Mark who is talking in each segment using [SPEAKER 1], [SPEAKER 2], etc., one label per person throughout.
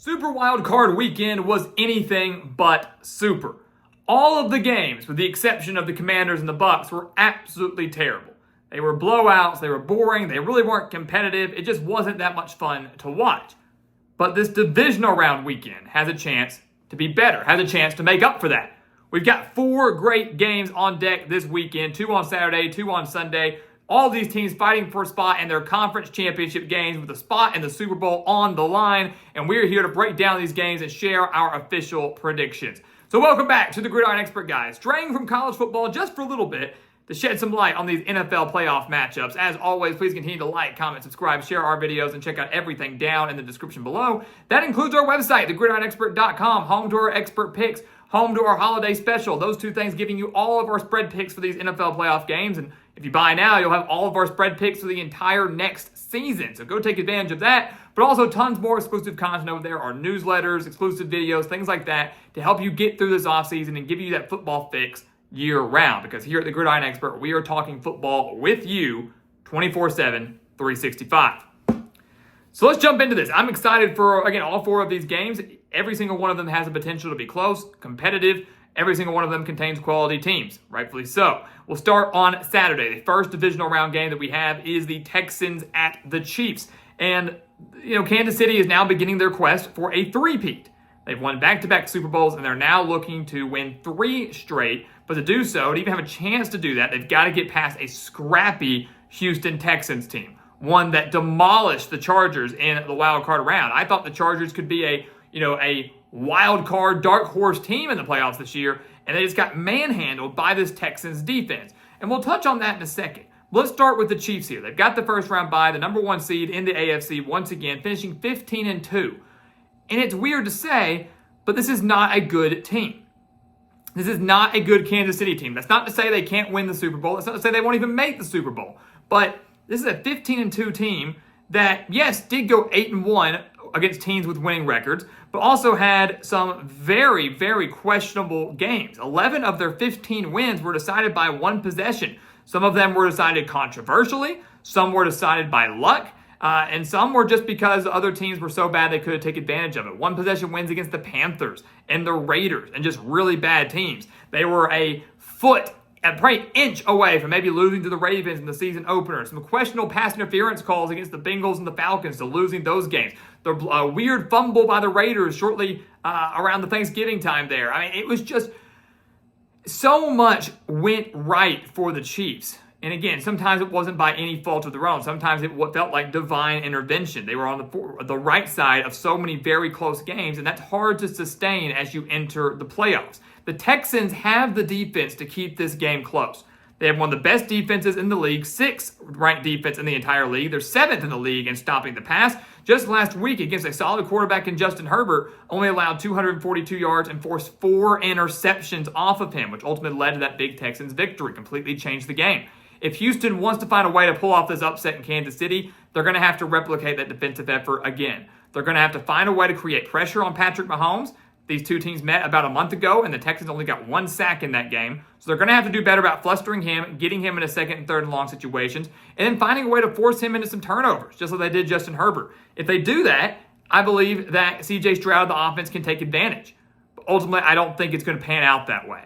[SPEAKER 1] Super Wild Card Weekend was anything but super. All of the games, with the exception of the Commanders and the Bucs, were absolutely terrible. They were blowouts, they were boring, they really weren't competitive, it just wasn't that much fun to watch. But this divisional round weekend has a chance to be better, has a chance to make up for that. We've got 4 great games on deck this weekend, 2 on Saturday, 2 on Sunday. All these teams fighting for a spot in their conference championship games with a spot in the Super Bowl on the line. And we're here to break down these games and share our official predictions. So welcome back to the Gridiron Expert Guys, straying from college football just for a little bit to shed some light on these NFL playoff matchups. As always, please continue to like, comment, subscribe, share our videos, and check out everything down in the description below. That includes our website, thegridironexpert.com, home to our expert picks, home to our holiday special. Those 2 things giving you all of our spread picks for these NFL playoff games. And if you buy now, you'll have all of our spread picks for the entire next season. So go take advantage of that. But also tons more exclusive content over there, our newsletters, exclusive videos, things like that to help you get through this offseason and give you that football fix year round. Because here at the Gridiron Expert, we are talking football with you 24/7, 365. So let's jump into this. I'm excited for, again, all 4 of these games. Every single one of them has the potential to be close, competitive. Every single one of them contains quality teams, rightfully so. We'll start on Saturday. The first divisional round game that we have is the Texans at the Chiefs. And, Kansas City is now beginning their quest for a three-peat. They've won back-to-back Super Bowls, and they're now looking to win 3 straight. But to do so, to even have a chance to do that, they've got to get past a scrappy Houston Texans team, one that demolished the Chargers in the wild card round. I thought the Chargers could be a wild card dark horse team in the playoffs this year, and they just got manhandled by this Texans defense. And we'll touch on that in a second. Let's start with the Chiefs here. They've got the first round bye, the number 1 seed in the AFC once again, finishing 15-2. And it's weird to say, but this is not a good team. This is not a good Kansas City team. That's not to say they can't win the Super Bowl. That's not to say they won't even make the Super Bowl. But this is a 15-2 team that, yes, did go 8-1 against teams with winning records, but also had some very, very questionable games. 11 of their 15 wins were decided by 1 possession. Some of them were decided controversially, some were decided by luck, and some were just because other teams were so bad they couldn't take advantage of it. 1 possession wins against the Panthers and the Raiders and just really bad teams. They were a foot, probably inch away from maybe losing to the Ravens in the season opener. Some questionable pass interference calls against the Bengals and the Falcons to losing those games. The weird fumble by the Raiders shortly around the Thanksgiving time there. I mean, it was just so much went right for the Chiefs. And again, sometimes it wasn't by any fault of their own. Sometimes it felt like divine intervention. They were on the right side of so many very close games, and that's hard to sustain as you enter the playoffs. The Texans have the defense to keep this game close. They have one of the best defenses in the league, 6th ranked defense in the entire league. They're 7th in the league in stopping the pass. Just last week, against a solid quarterback in Justin Herbert, only allowed 242 yards and forced 4 interceptions off of him, which ultimately led to that big Texans victory, completely changed the game. If Houston wants to find a way to pull off this upset in Kansas City, they're going to have to replicate that defensive effort again. They're going to have to find a way to create pressure on Patrick Mahomes. These 2 teams met about a month ago, and the Texans only got 1 sack in that game. So they're going to have to do better about flustering him, getting him into 2nd and 3rd and long situations, and then finding a way to force him into some turnovers, just like they did Justin Herbert. If they do that, I believe that C.J. Stroud, the offense, can take advantage. But ultimately, I don't think it's going to pan out that way.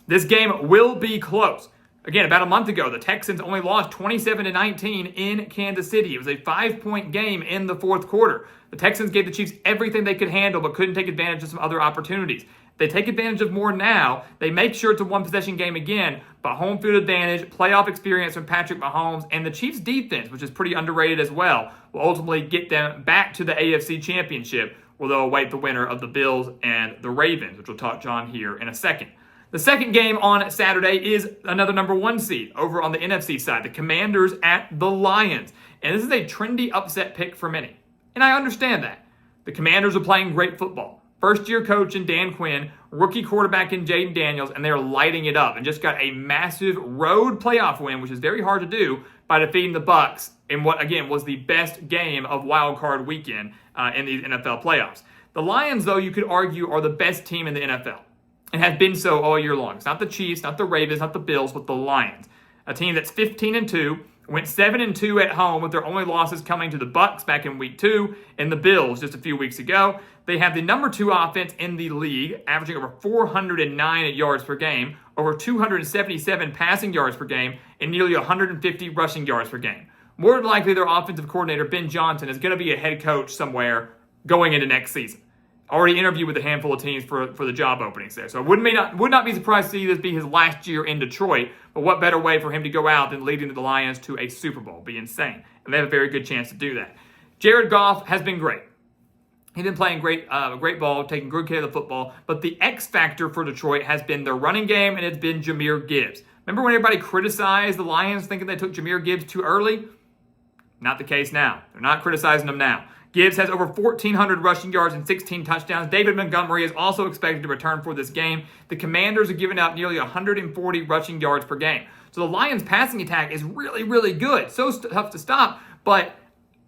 [SPEAKER 1] This game will be close. Again, about a month ago, the Texans only lost 27-19 in Kansas City. It was a 5-point game in the 4th quarter. The Texans gave the Chiefs everything they could handle, but couldn't take advantage of some other opportunities. They take advantage of more now. They make sure it's a 1-possession game again, but home field advantage, playoff experience from Patrick Mahomes, and the Chiefs' defense, which is pretty underrated as well, will ultimately get them back to the AFC Championship, where they'll await the winner of the Bills and the Ravens, which we'll touch on here in a second. The second game on Saturday is another number 1 seed over on the NFC side, the Commanders at the Lions. And this is a trendy upset pick for many. And I understand that. The Commanders are playing great football. First-year coach in Dan Quinn, rookie quarterback in Jaden Daniels, and they're lighting it up and just got a massive road playoff win, which is very hard to do, by defeating the Bucs in what, again, was the best game of Wild Card Weekend in these NFL playoffs. The Lions, though, you could argue, are the best team in the NFL. And have been so all year long. It's not the Chiefs, not the Ravens, not the Bills, but the Lions. A team that's 15-2, Went 7-2 at home, with their only losses coming to the Bucs back in week 2 and the Bills just a few weeks ago. They have the number 2 offense in the league, averaging over 409 yards per game, over 277 passing yards per game, and nearly 150 rushing yards per game. More than likely, their offensive coordinator, Ben Johnson, is going to be a head coach somewhere going into next season. Already interviewed with a handful of teams for the job openings there. So I would not be surprised to see this be his last year in Detroit, but what better way for him to go out than leading the Lions to a Super Bowl? Be insane. And they have a very good chance to do that. Jared Goff has been great. He's been playing great ball, taking good care of the football, but the X factor for Detroit has been their running game, and it's been Jahmyr Gibbs. Remember when everybody criticized the Lions thinking they took Jahmyr Gibbs too early? Not the case now. They're not criticizing him now. Gibbs has over 1,400 rushing yards and 16 touchdowns. David Montgomery is also expected to return for this game. The Commanders are giving up nearly 140 rushing yards per game. So the Lions' passing attack is really, really good. So tough to stop, but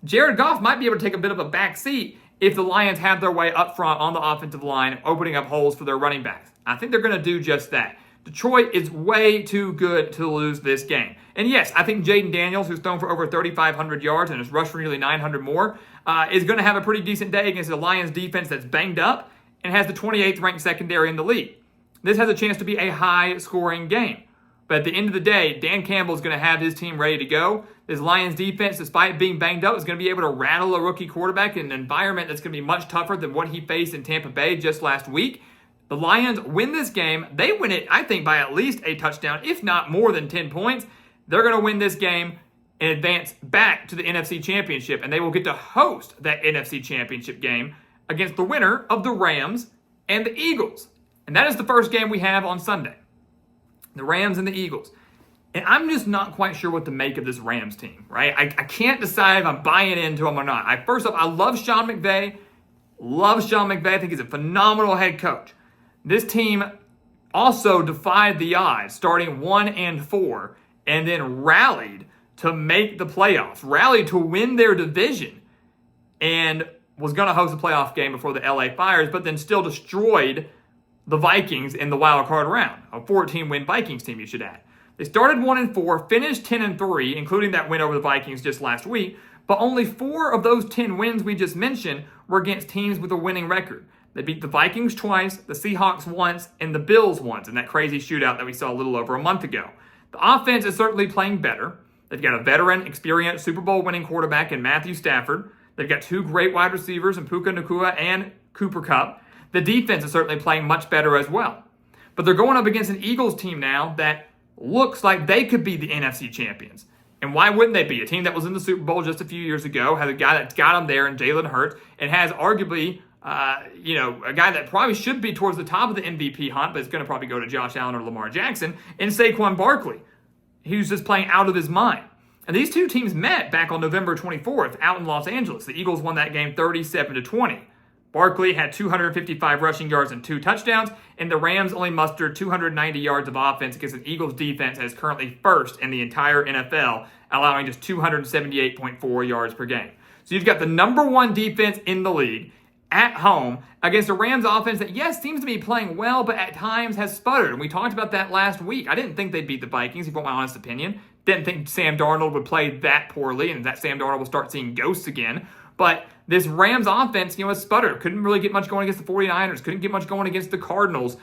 [SPEAKER 1] Jared Goff might be able to take a bit of a back seat if the Lions have their way up front on the offensive line, opening up holes for their running backs. I think they're going to do just that. Detroit is way too good to lose this game. And yes, I think Jaden Daniels, who's thrown for over 3,500 yards and has rushed for nearly 900 more, is going to have a pretty decent day against the Lions defense that's banged up and has the 28th ranked secondary in the league. This has a chance to be a high-scoring game. But at the end of the day, Dan Campbell is going to have his team ready to go. This Lions defense, despite being banged up, is going to be able to rattle a rookie quarterback in an environment that's going to be much tougher than what he faced in Tampa Bay just last week. The Lions win this game. They win it, I think, by at least a touchdown, if not more than 10 points. They're going to win this game and advance back to the NFC Championship, and they will get to host that NFC Championship game against the winner of the Rams and the Eagles. And that is the first game we have on Sunday. The Rams and the Eagles. And I'm just not quite sure what to make of this Rams team, right? I can't decide if I'm buying into them or not. First off, I love Sean McVay. I think he's a phenomenal head coach. This team also defied the odds, starting 1-4, and then rallied to make the playoffs, rallied to win their division, and was going to host a playoff game before the LA Fires, but then still destroyed the Vikings in the wild card round. A 14-win Vikings team, you should add. They started 1-4, finished 10-3, including that win over the Vikings just last week, but only 4 of those 10 wins we just mentioned were against teams with a winning record. They beat the Vikings twice, the Seahawks once, and the Bills once in that crazy shootout that we saw a little over a month ago. The offense is certainly playing better. They've got a veteran, experienced Super Bowl winning quarterback in Matthew Stafford. They've got 2 great wide receivers in Puka Nacua and Cooper Kupp. The defense is certainly playing much better as well. But they're going up against an Eagles team now that looks like they could be the NFC champions. And why wouldn't they be? A team that was in the Super Bowl just a few years ago, has a guy that's got them there in Jalen Hurts, and has arguably a guy that probably should be towards the top of the MVP hunt, but it's going to probably go to Josh Allen or Lamar Jackson, and Saquon Barkley. He's just playing out of his mind. And these two teams met back on November 24th out in Los Angeles. The Eagles won that game 37-20. Barkley had 255 rushing yards and 2 touchdowns, and the Rams only mustered 290 yards of offense against an Eagles defense that is currently first in the entire NFL, allowing just 278.4 yards per game. So you've got the number 1 defense in the league at home against a Rams offense that, yes, seems to be playing well, but at times has sputtered. And we talked about that last week. I didn't think they'd beat the Vikings, if you want my honest opinion. Didn't think Sam Darnold would play that poorly and that Sam Darnold will start seeing ghosts again. But this Rams offense, has sputtered. Couldn't really get much going against the 49ers. Couldn't get much going against the Cardinals.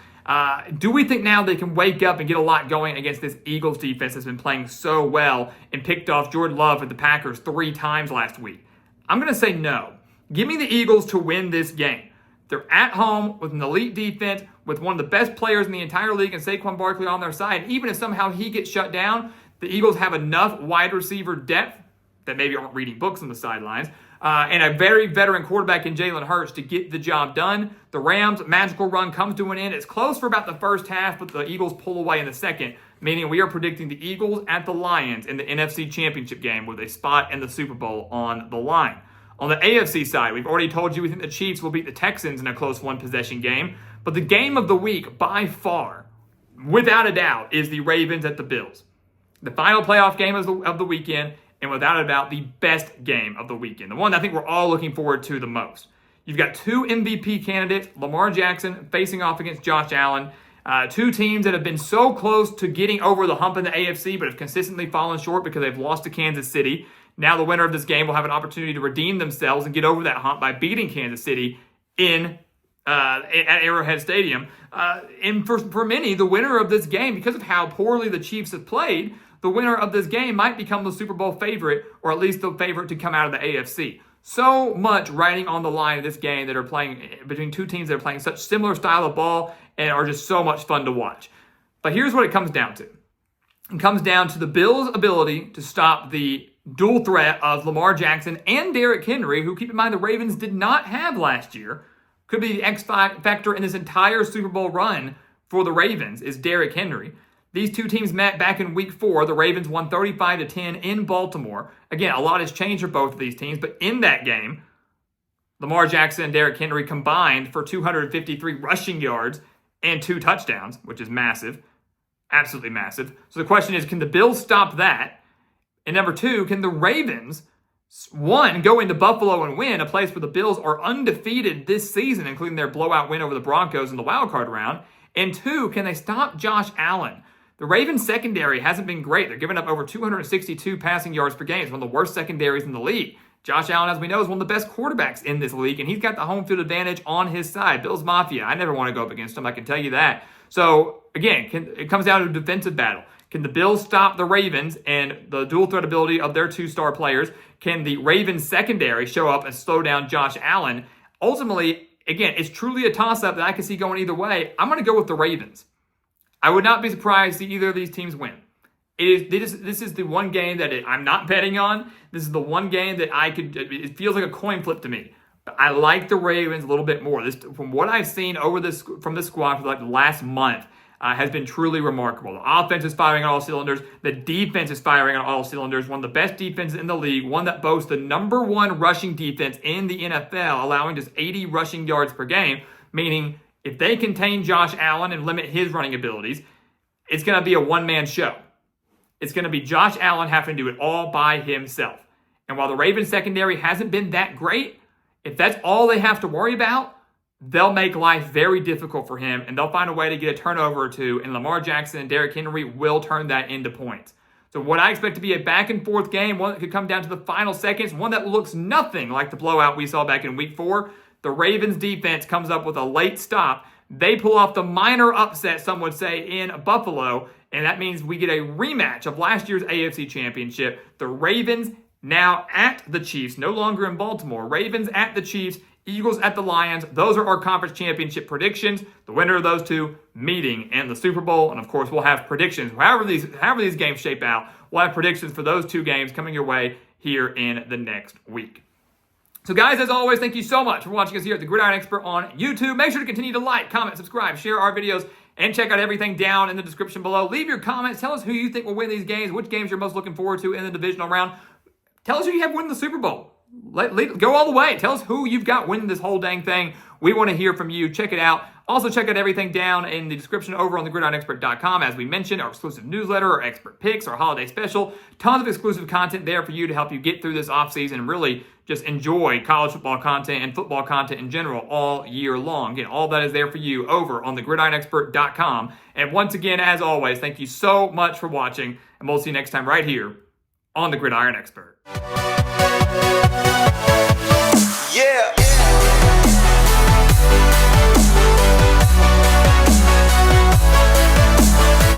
[SPEAKER 1] Do we think now they can wake up and get a lot going against this Eagles defense that's been playing so well and picked off Jordan Love at the Packers 3 times last week? I'm going to say no. Give me the Eagles to win this game. They're at home with an elite defense, with one of the best players in the entire league and Saquon Barkley on their side. Even if somehow he gets shut down, the Eagles have enough wide receiver depth that maybe aren't reading books on the sidelines, and a very veteran quarterback in Jalen Hurts to get the job done. The Rams' magical run comes to an end. It's close for about the first half, but the Eagles pull away in the second, meaning we are predicting the Eagles at the Lions in the NFC Championship game with a spot in the Super Bowl on the line. On the AFC side, we've already told you we think the Chiefs will beat the Texans in a close one-possession game, but the game of the week, by far, without a doubt, is the Ravens at the Bills. The final playoff game of the weekend, and without a doubt, the best game of the weekend. The one I think we're all looking forward to the most. You've got 2 MVP candidates, Lamar Jackson facing off against Josh Allen. Two teams that have been so close to getting over the hump in the AFC, but have consistently fallen short because they've lost to Kansas City. Now the winner of this game will have an opportunity to redeem themselves and get over that hump by beating Kansas City at Arrowhead Stadium. And for many, the winner of this game, because of how poorly the Chiefs have played, the winner of this game might become the Super Bowl favorite, or at least the favorite to come out of the AFC. So much riding on the line of this game that are playing between two teams that are playing such similar style of ball and are just so much fun to watch. But here's what it comes down to. It comes down to the Bills' ability to stop the dual threat of Lamar Jackson and Derrick Henry, who, keep in mind, the Ravens did not have last year. Could be the X factor in this entire Super Bowl run for the Ravens is Derrick Henry. These two teams met back in week 4. The Ravens won 35-10 in Baltimore. Again, a lot has changed for both of these teams, but in that game, Lamar Jackson and Derrick Henry combined for 253 rushing yards and 2 touchdowns, which is massive. Absolutely massive. So the question is, can the Bills stop that? And number 2, can the Ravens, one, go into Buffalo and win, a place where the Bills are undefeated this season, including their blowout win over the Broncos in the wildcard round? And 2, can they stop Josh Allen? The Ravens secondary hasn't been great. They're giving up over 262 passing yards per game. It's one of the worst secondaries in the league. Josh Allen, as we know, is one of the best quarterbacks in this league, and he's got the home field advantage on his side. Bills Mafia, I never want to go up against him, I can tell you that. So, again, it comes down to a defensive battle. Can the Bills stop the Ravens and the dual threat ability of their 2-star players? Can the Ravens secondary show up and slow down Josh Allen? Ultimately, again, it's truly a toss-up that I can see going either way. I'm going to go with the Ravens. I would not be surprised to see either of these teams win. This is the one game that I'm not betting on. This is the one game that it feels like a coin flip to me. But I like the Ravens a little bit more. From what I've seen from this squad for like the last month, has been truly remarkable. The offense is firing on all cylinders. The defense is firing on all cylinders. One of the best defenses in the league. One that boasts the number 1 rushing defense in the NFL, allowing just 80 rushing yards per game, meaning if they contain Josh Allen and limit his running abilities, it's going to be a one-man show. It's going to be Josh Allen having to do it all by himself. And while the Ravens secondary hasn't been that great, if that's all they have to worry about, they'll make life very difficult for him, and they'll find a way to get a turnover or two, and Lamar Jackson and Derrick Henry will turn that into points. So what I expect to be a back-and-forth game, one that could come down to the final seconds, one that looks nothing like the blowout we saw back in week 4. The Ravens defense comes up with a late stop. They pull off the minor upset, some would say, in Buffalo, and that means we get a rematch of last year's AFC Championship. The Ravens now at the Chiefs, no longer in Baltimore. Ravens at the Chiefs, Eagles at the Lions. Those are our conference championship predictions. The winner of those two meeting in the Super Bowl. And of course, we'll have predictions. However these games shape out, we'll have predictions for those two games coming your way here in the next week. So guys, as always, thank you so much for watching us here at the Gridiron Expert on YouTube. Make sure to continue to like, comment, subscribe, share our videos, and check out everything down in the description below. Leave your comments. Tell us who you think will win these games, which games you're most looking forward to in the divisional round. Tell us who you have win the Super Bowl. Go all the way. Tell us who you've got winning this whole dang thing. We want to hear from you. Check it out. Also, check out everything down in the description over on thegridironexpert.com. As we mentioned, our exclusive newsletter, our expert picks, our holiday special. Tons of exclusive content there for you to help you get through this offseason and really just enjoy college football content and football content in general all year long. Again, all that is there for you over on thegridironexpert.com. And once again, as always, thank you so much for watching, and we'll see you next time right here on The Gridiron Expert.
[SPEAKER 2] Yeah.